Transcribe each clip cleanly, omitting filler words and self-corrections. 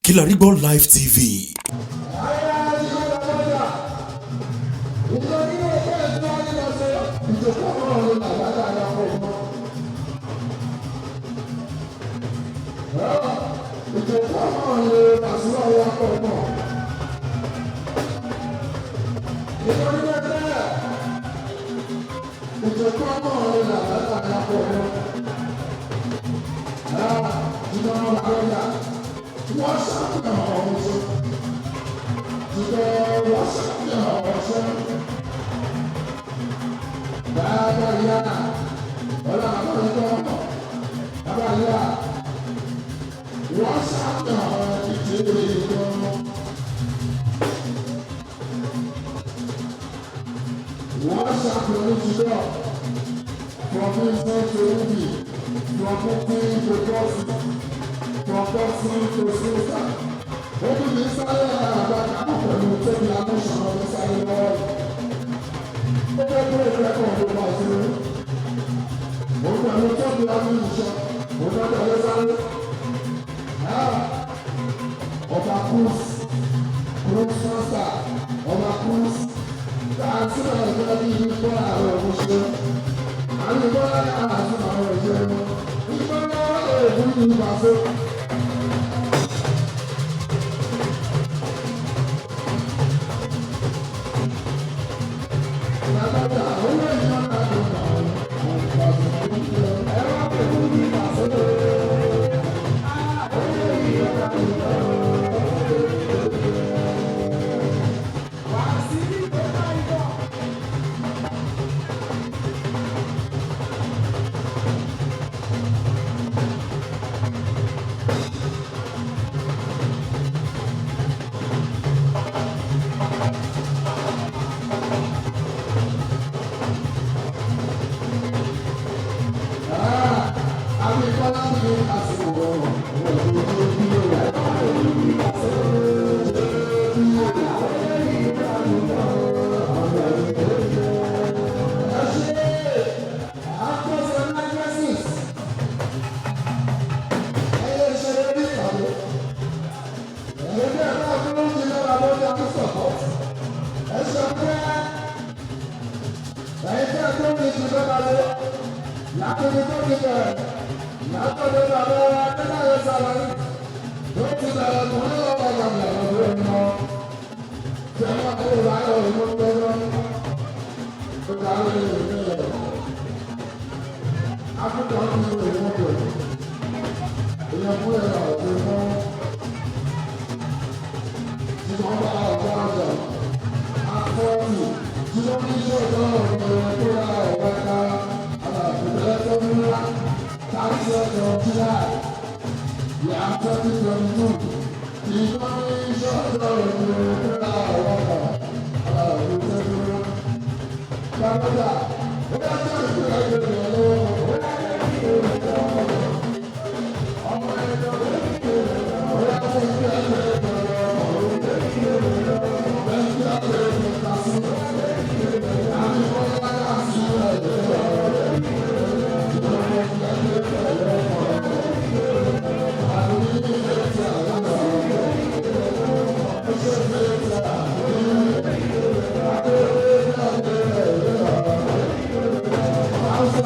Kilarigbo Live TV.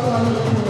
I'm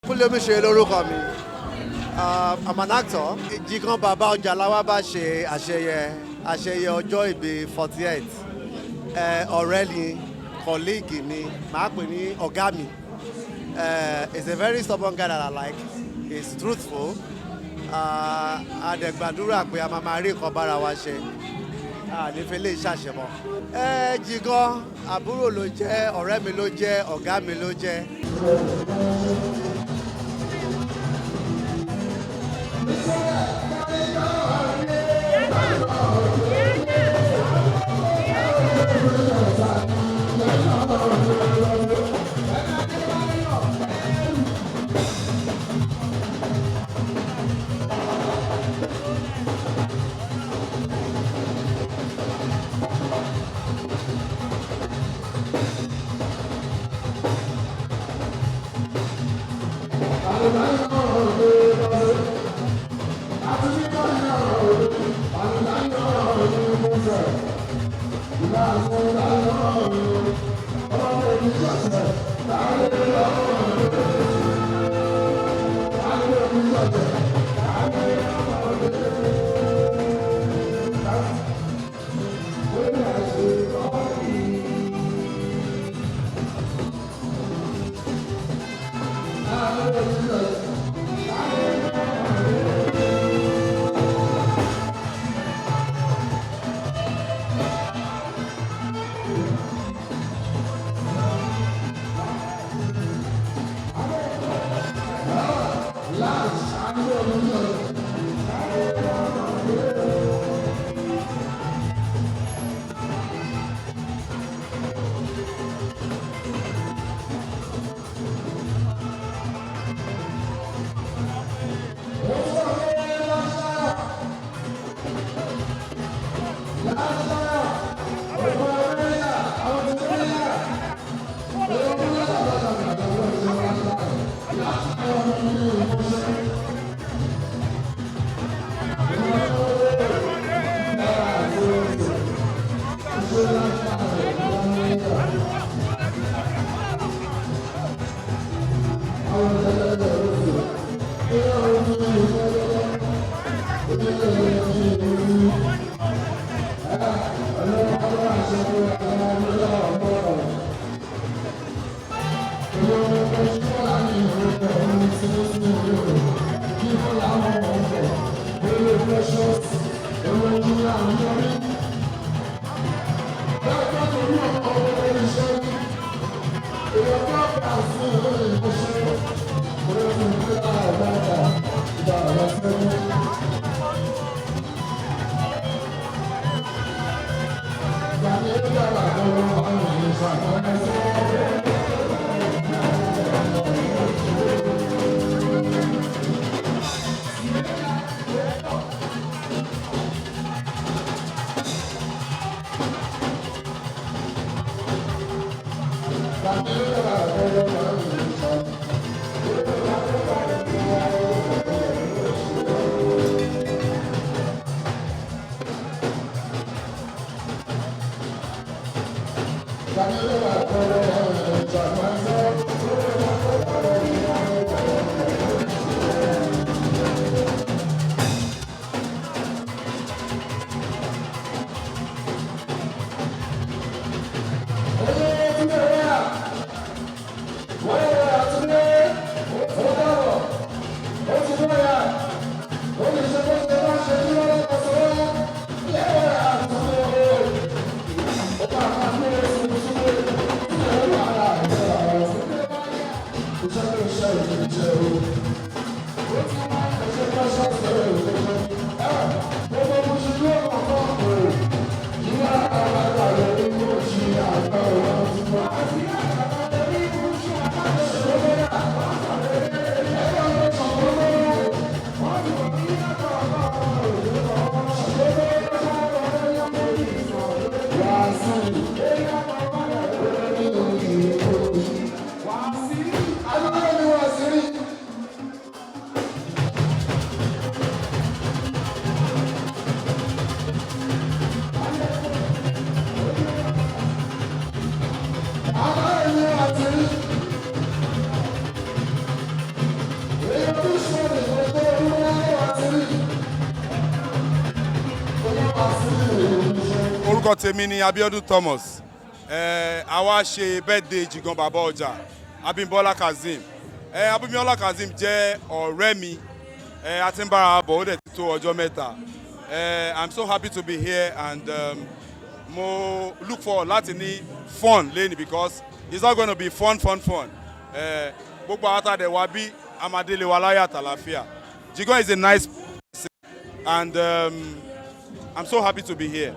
Olúmiṣe lórúkọ mi. I'm an actor. Jigan Baba Ọjàláwá bá ṣe àṣeyẹ ọjọ́ ìbí 48th. Ọ̀rẹ́ ni, colleague ni, màá pè ní ọ̀gá mi. He's a very stubborn guy that I like. He's truthful. Àdẹ̀gbàdúrà pé a máa rí nǹkan bára wa ṣe. Nífẹ̀ẹ́ lè ṣàṣemọ́. Jigan àbúrò ló jẹ́, ọ̀rẹ́ mi ló jẹ́, ọ̀gá mi ló jẹ́. Orúkọ tèmi ni Abiodun Thomas. Àwa ṣe birthday Jigan Baba Ọjà, Abimbola Kazeem. Abimbola Kazeem jẹ́ ọ̀rẹ́ mi. A ti ń bára bọ̀ ó dẹ̀ ti tó ọjọ́ mẹ́ta. I'm so happy to be here and mo look forward láti ní fun lẹ́ni because it's not going to be fun. Gbogbo àwọn àtàdé wa bí Amadele wa láyé àtàlàfíà. Jigan is a nice person and I'm so happy to be here.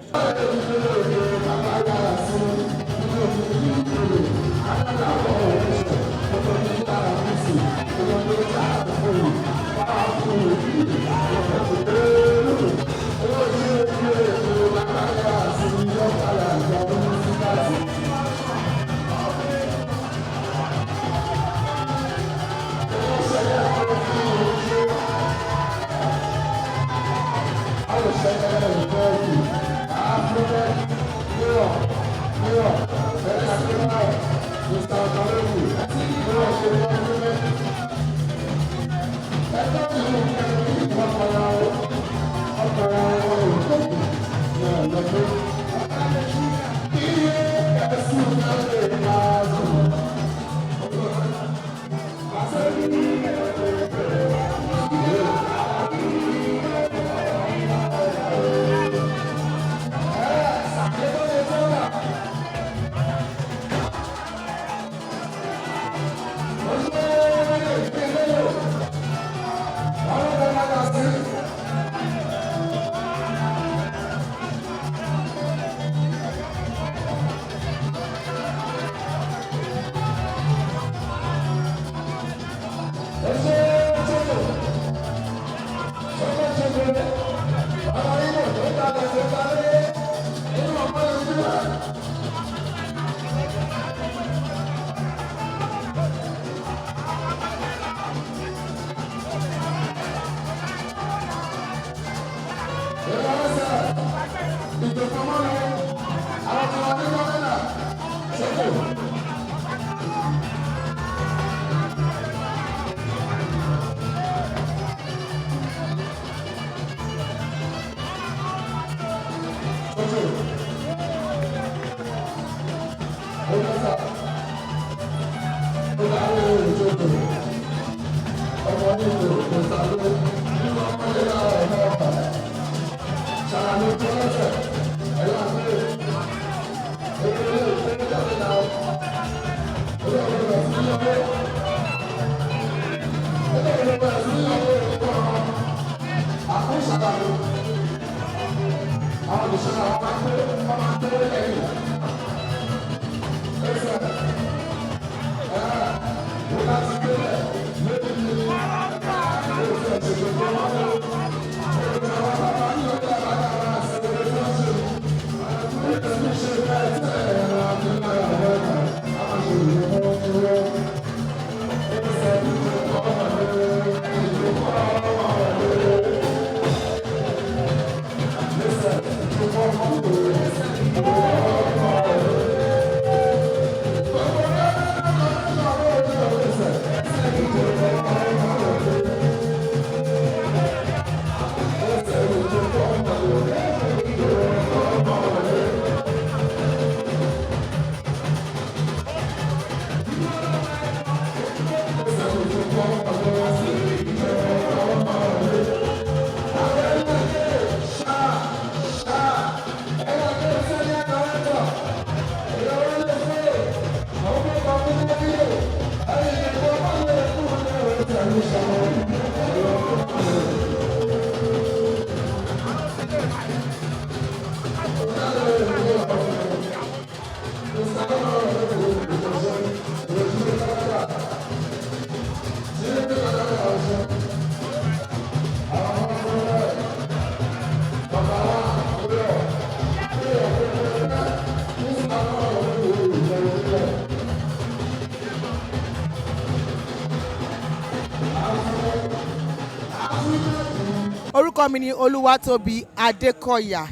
orúkọ mi ni Olúwatóbi Adékọ̀yà.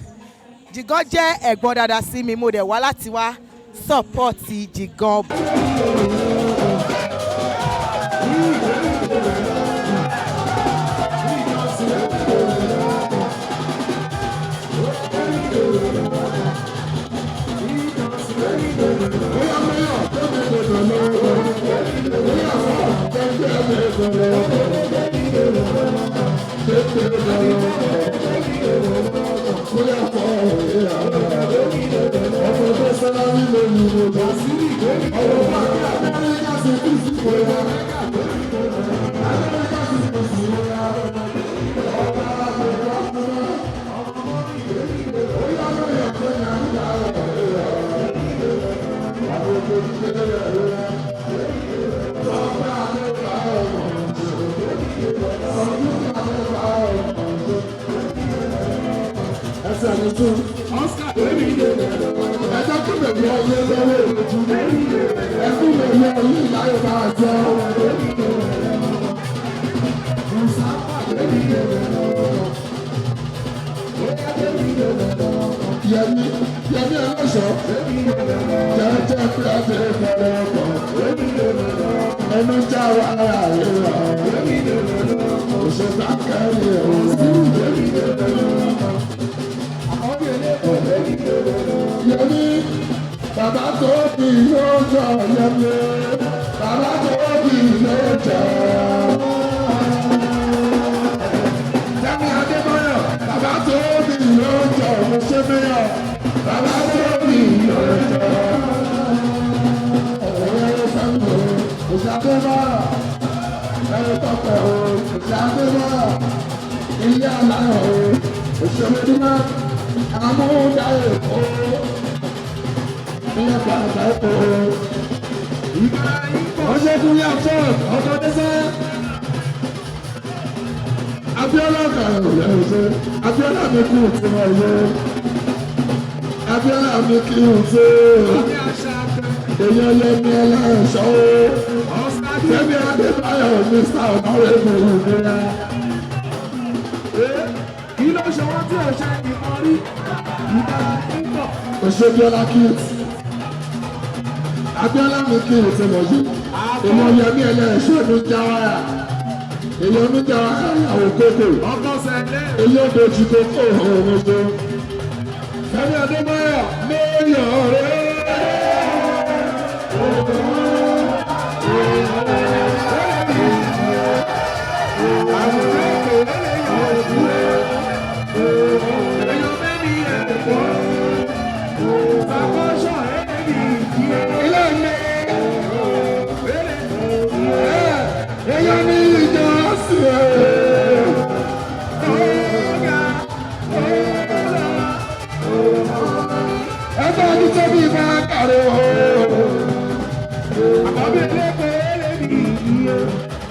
Jigan jẹ́ ẹ̀gbọ́n dada sí mi, mo dẹ̀ wá láti wá sọ́pọ́ọ̀tì Jigan. Mayor,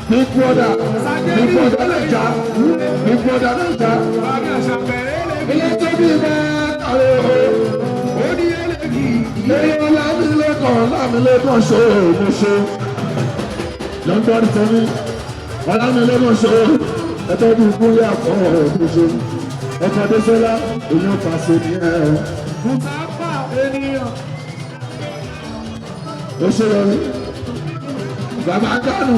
Big brother Naija, Big brother Naija. Ilé tó bí bẹ́ẹ̀ kàrẹ́ o. Lẹ́yìn lámìlẹ́kàn ṣe mo ṣe. London tẹ́mi, ọlámìlẹ́kàn ṣe ẹ̀tọ́ bí ìpínlẹ̀ àpọ̀ mo ṣe. Ọkọ̀ Adéṣọ́lá, èèyàn pàṣẹ ní ẹ̀. Mùsàfà ènìyàn. Ó ṣe lọ rí. Bàbá Kánù.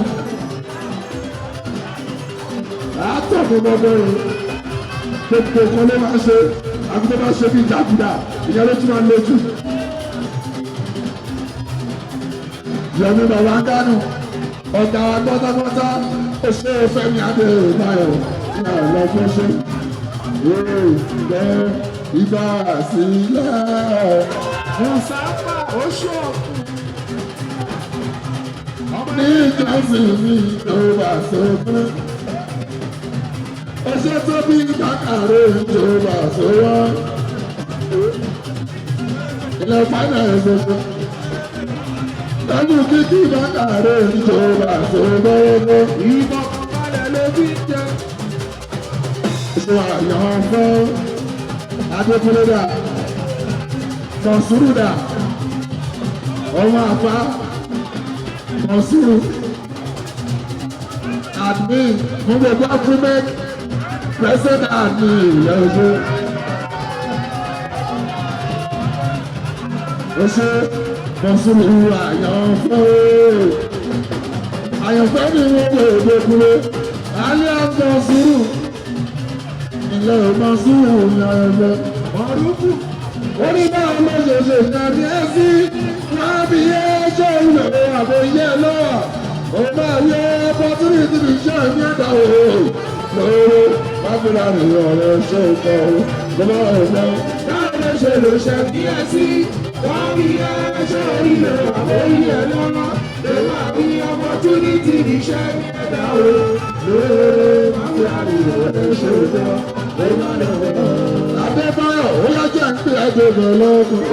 Àtọ̀ fún gbogbo rẹ̀. Gbogbo kan ló máa ṣe, àbí tó bá ṣe bí ìjàkúdà, ìyẹn ló tún máa ń lójú. Yọ̀mí bàbá Kánù, ọ̀gá wa pátápátá, ó ṣe Fẹ́mi Adébáyọ̀ ní ọ̀lọ́gbọ́n ṣe. Ìgbẹ́ ìgbà sílẹ̀. Mùsàfà ó ṣọ̀. Ní ìjọsìn mi ló bá sókè. Ẹṣẹ́ tó bí kàkàrẹ́ ìjọba sọ́wọ́. Ilẹ̀ fáìnà ẹ̀ṣẹ̀ṣẹ̀. Lọ́dún kíkí kàkàrẹ́ ìjọba sọ́wọ́. Ìbọn kan balẹ̀ ló fi jẹ. Ṣé àyàn fún Adékúnlé dà? Mọ̀súrù dà? Ọmọ àpá? Mọ̀súrù? Admin fún gbogbo Afrimet President Admin lẹ́yìn. Ó ṣe Mọ̀súrù àyànfẹ́. Àyànfẹ́ ni wọ́n lè Adékúnlé. Alias Mọ̀súrù. Ilé Mọ̀súrù ni àyànfẹ́. Mọ̀rúkú. Orí náà ló ṣèṣe tàbí ẹ́sí wọ́n bí ẹjọ́ ìlò àbòyẹ lọ́wọ́. Ó máa yẹ opportunity ní iṣẹ́ ní ẹ̀dá òwò. Lóòrò Bábílá ní ọ̀rẹ́ ṣe ìkọ̀ lọ́wọ́ ọ̀gbẹ́. Báwo ṣe lè ṣe bí ẹ sí? Wọ́n bí ẹjọ́ ìlò àbòyẹ lọ́wọ́. Lè máa bí opportunity ní iṣẹ́ ní ẹ̀dá òwò. Bábílá ní ọ̀rẹ́ ṣe ìkọ̀ lọ́wọ́ ọ̀gbẹ́. Adébáyọ̀ ó yá jẹ́ ń pè é dèbè lọ́kùn.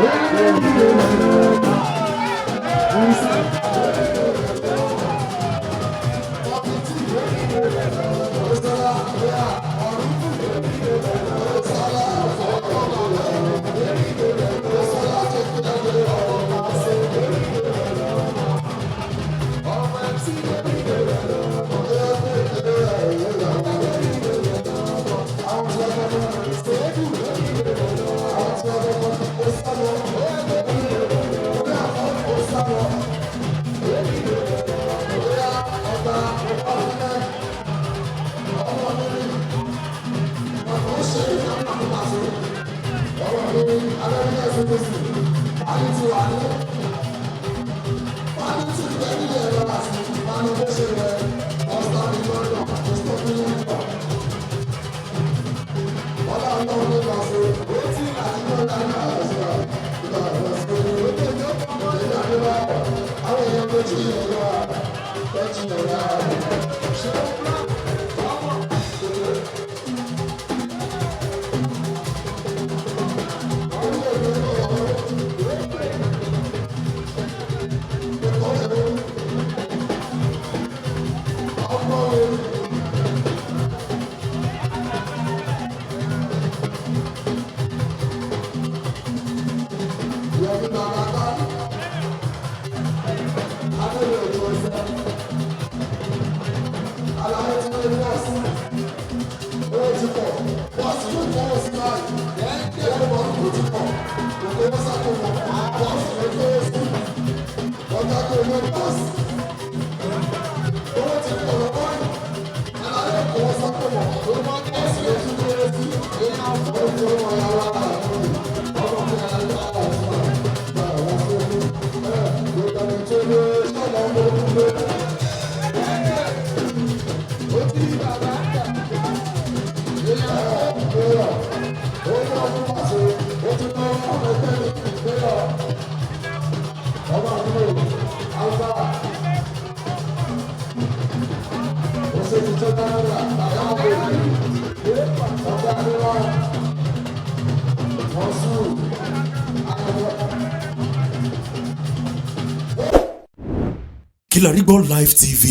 Kilarigbo Live TV,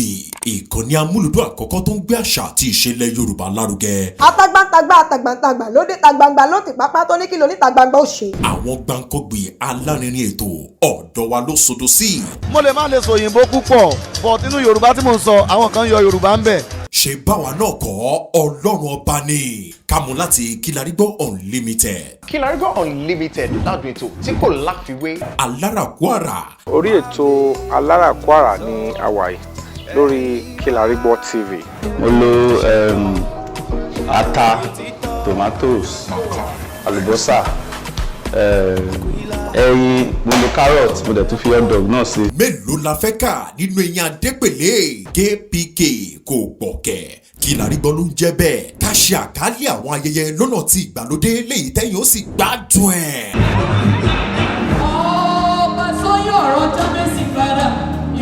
ìkànnì amúlùdún àkọ́kọ́ tó ń gbé àṣà àti ìṣẹ̀lẹ̀ Yorùbá lárugẹ. Atagbantagba lóde tagbangba ló ti pápá tó ní kí ló ní tagbangba ó ṣe. Àwọn gbàǹkọ́gbì alárinrin ètò ọ̀dọ́ wa ló sodo sí. mo lè má lè sọ òyìnbó púpọ̀ but nínú Yorùbá tí mò ń sọ àwọn kan yọ Yorùbá ń bẹ̀. Ṣé báwa náà kọ́ Ọlọ́run ọba ni kámú láti Kilarigbo Unlimited. Kilarigbo Unlimited ládùn ètò tí kò láfiwé. Alárakúàrà. Orí ètò Alárakúàrà ní àwàyè lórí Kilarigbo TV. Mo lo ata, tomatoes, àlùbọ́sà, ẹyin, mo lo carrot, mo dẹ̀ tún fi hot dog náà sí. Mélòó la fẹ́ kà nínú eyín adépèlé KPK kò gbọ̀kẹ̀. Kilarigbo ló ń jẹ́ bẹ́ẹ̀. Ká ṣe àkálẹ̀ àwọn ayẹyẹ lọ́nà tí ìgbàlódé léyìí tẹ́yìn ó sì gbádùn ẹ̀. Ọba sọ́yọ̀ ọ̀rọ̀ jábẹ́sì padà,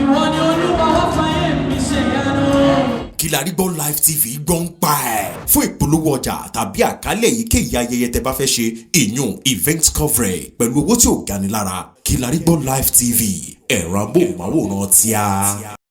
ìwọ ni Olúwa wá fàyè mi ṣe yanu. Kilarigbo Live TV gbọ́n pa ẹ̀. Fún ìpolówó ọjà tàbí àkálẹ̀ èyíkéyìí ayẹyẹ tẹ́ bá fẹ́ ṣe ìyún event coverage pẹ̀lú owó tí ò gani lára. Kilarigbo Live TV ẹ̀rọ amóhùnmáwòrán tíá.